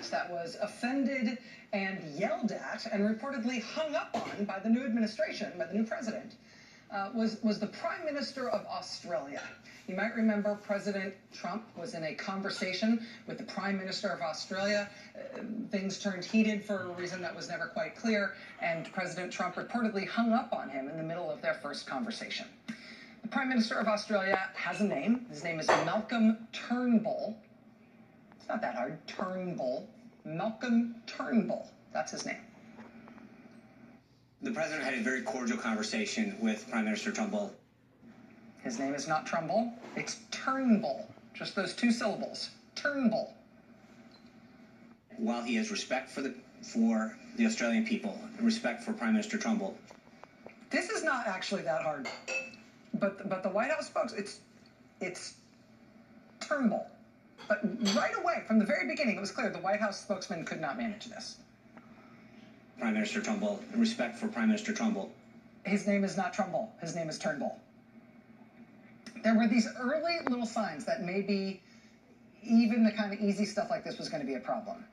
that was offended and yelled at and reportedly hung up on by the new administration, by the new president, was the Prime Minister of Australia. You might remember President Trump was in a conversation with the Prime Minister of Australia. Things turned heated for a reason that was never quite clear, and President Trump reportedly hung up on him in the middle of their first conversation. The Prime Minister of Australia has a name. His name is Malcolm Turnbull. It's not that hard. Turnbull. Malcolm Turnbull. That's his name. The president had a very cordial conversation with Prime Minister Turnbull. His name is not Trumbull. It's Turnbull. Just those two syllables. Turnbull. While he has respect for the Australian people, respect for Prime Minister Turnbull. This is not actually that hard. But the White House folks, it's Turnbull. But right away, from the very beginning, it was clear the White House spokesman could not manage this. Prime Minister Turnbull, respect for Prime Minister Turnbull. His name is not Trumbull. His name is Turnbull. There were these early little signs that maybe even the kind of easy stuff like this was going to be a problem.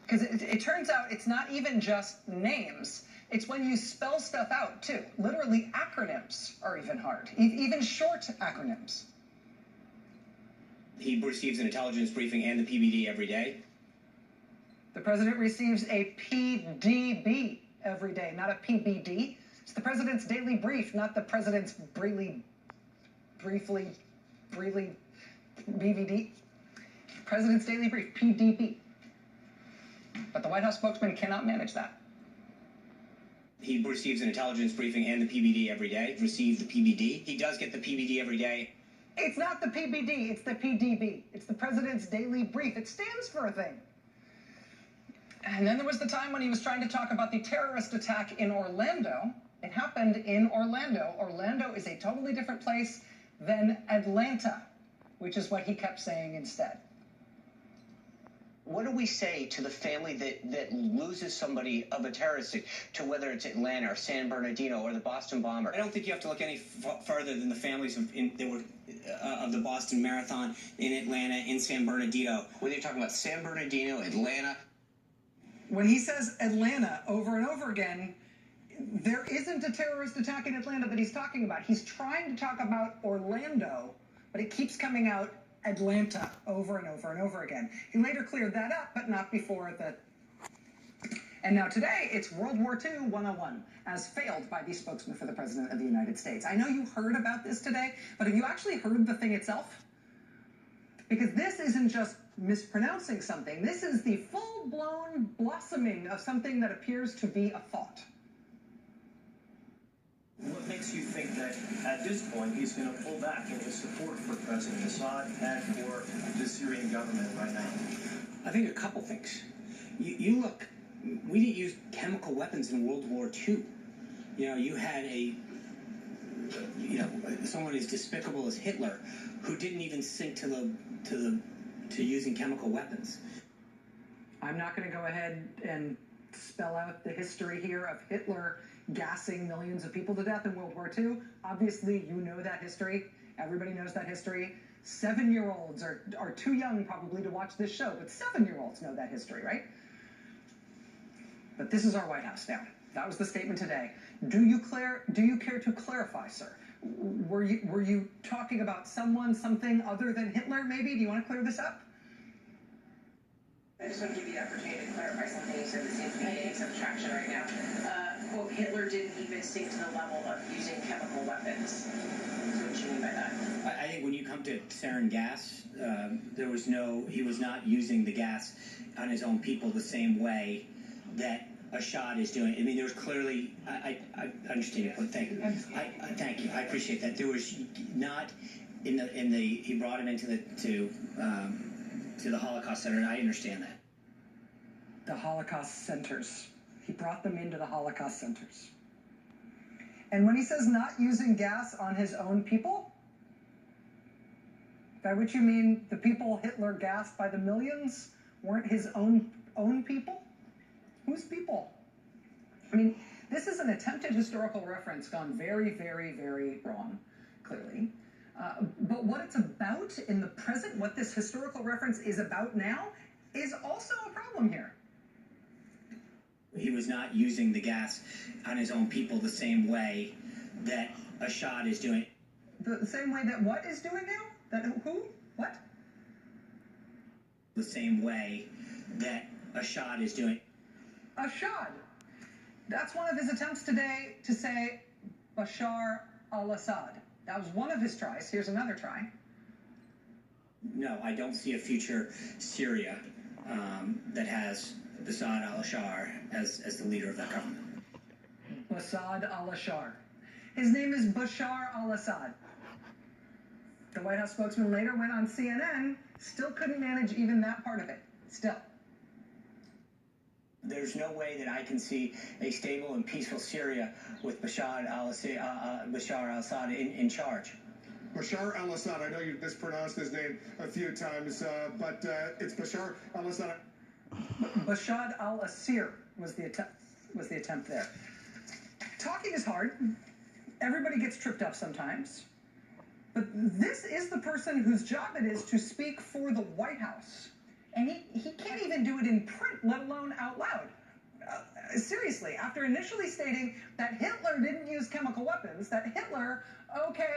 Because it turns out it's not even just names. It's when you spell stuff out, too. Literally, acronyms are even hard, even short acronyms. He receives an intelligence briefing and the PBD every day. The president receives a PDB every day, not a PBD. It's the president's daily brief, not the president's briefly BVD. President's daily brief, PDB. But the White House spokesman cannot manage that. He receives an intelligence briefing and the PBD every day. Receives the PBD. He does get the PBD every day. It's not the PBD, it's the PDB. It's the president's daily brief. It stands for a thing. And then there was the time when he was trying to talk about the terrorist attack in Orlando. It happened in Orlando. Orlando is a totally different place than Atlanta, which is what he kept saying instead. What do we say to the family that loses somebody of a terrorist, to whether it's Atlanta or San Bernardino or the Boston bomber? I don't think you have to look any further than the families of the Boston Marathon, in Atlanta, in San Bernardino. Whether you're talking about San Bernardino, Atlanta. When he says Atlanta over and over again, there isn't a terrorist attack in Atlanta that he's talking about. He's trying to talk about Orlando, but it keeps coming out Atlanta over and over and over again. He later cleared that up, but not before the... And now today, it's World War II 101, as failed by the spokesman for the President of the United States. I know you heard about this today, but have you actually heard the thing itself? Because this isn't just mispronouncing something. This is the full-blown blossoming of something that appears to be a thought. What makes you think that at this point he's going to pull back in his support for President Assad and for the Syrian government right now? I think a couple things. You look, we didn't use chemical weapons in World War II. You know, you had someone as despicable as Hitler who didn't even sink to using chemical weapons. I'm not going to go ahead and spell out the history here of Hitler gassing millions of people to death in World War II. Obviously, you know that history. Everybody knows that history. 7-year-olds are too young probably to watch this show, but 7-year-olds know that history, right? But this is our White House now. That was the statement today. Do you care to clarify, sir? Were you talking about something other than Hitler, maybe? Do you want to clear this up? I just want to give you the opportunity to clarify something you said that seems to be getting some traction right now. Quote, Hitler didn't even sink to the level of using chemical weapons. What do you mean by that? I think when you come to sarin gas, he was not using the gas on his own people the same way that Assad is doing. I mean, there was clearly, I understand your point. Thank you. Thank you. I appreciate that. There was not he brought him into the Holocaust Center, and I understand that. The Holocaust centers. He brought them into the Holocaust centers. And when he says not using gas on his own people, by which you mean the people Hitler gassed by the millions weren't his own people? Whose people? I mean, this is an attempted historical reference gone very, very, very wrong, clearly. But what it's about in the present, what this historical reference is about now, is also a problem here. was not using the gas on his own people the same way that Assad is doing. The same way that what is doing now? That who? What? The same way that Assad is doing. Assad. That's one of his attempts today to say Bashar al-Assad. That was one of his tries. Here's another try. No, I don't see a future Syria that has Bashar al-Assad as the leader of that government. Bashar al-Assad. His name is Bashar al-Assad. The White House spokesman later went on CNN, still couldn't manage even that part of it. Still. There's no way that I can see a stable and peaceful Syria with Bashar al-Assad in charge. Bashar al-Assad, I know you mispronounced his name a few times, but it's Bashar al-Assad. Bashar al-Assir was the attempt there. Talking is hard. Everybody gets tripped up sometimes. But this is the person whose job it is to speak for the White House. And he can't even do it in print, let alone out loud. Seriously, after initially stating that Hitler didn't use chemical weapons, that Hitler, okay,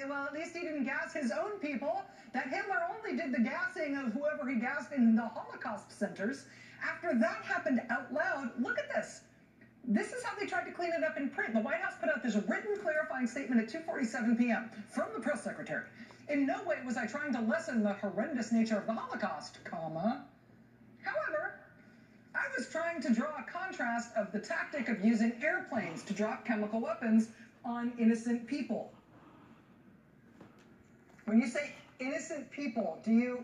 well, at least he didn't gas his own people, that Hitler only did the gassing of whoever he gassed in the Holocaust centers. After that happened out loud, look at this. This is how they tried to clean it up in print. The White House put out this written clarifying statement at 2:47 p.m. from the press secretary. In no way was I trying to lessen the horrendous nature of the Holocaust, comma. However, I was trying to draw a contrast of the tactic of using airplanes to drop chemical weapons on innocent people. When you say innocent people, do you...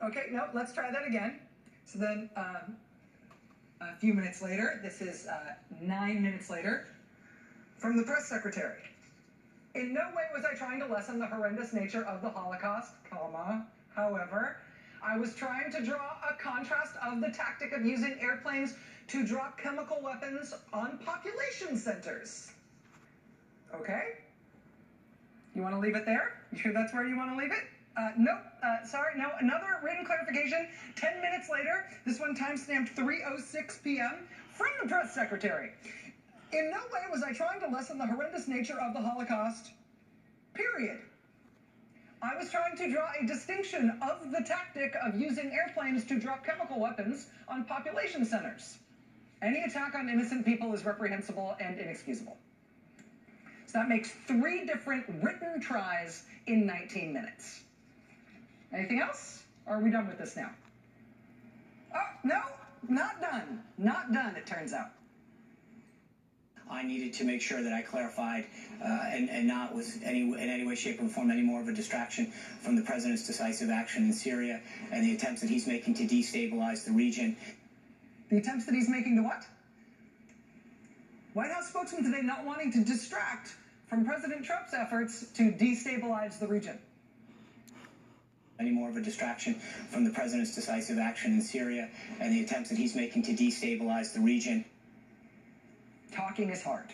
Okay, no, let's try that again. So then, a few minutes later, this is 9 minutes later, from the press secretary. In no way was I trying to lessen the horrendous nature of the Holocaust, comma. However, I was trying to draw a contrast of the tactic of using airplanes to drop chemical weapons on population centers. Okay? You want to leave it there? You sure that's where you want to leave it? Nope. Sorry, no. Another written clarification. 10 minutes later, this one timestamped 3:06 p.m. from the press secretary. In no way was I trying to lessen the horrendous nature of the Holocaust, period. I was trying to draw a distinction of the tactic of using airplanes to drop chemical weapons on population centers. Any attack on innocent people is reprehensible and inexcusable. So that makes 3 different written tries in 19 minutes. Anything else? Or are we done with this now? Oh, no, not done. Not done, it turns out. I needed to make sure that I clarified and not was in any way, shape, or form any more of a distraction from the president's decisive action in Syria and the attempts that he's making to destabilize the region. The attempts that he's making to what? White House spokesman today not wanting to distract from President Trump's efforts to destabilize the region. Any more of a distraction from the president's decisive action in Syria and the attempts that he's making to destabilize the region. Talking is hard.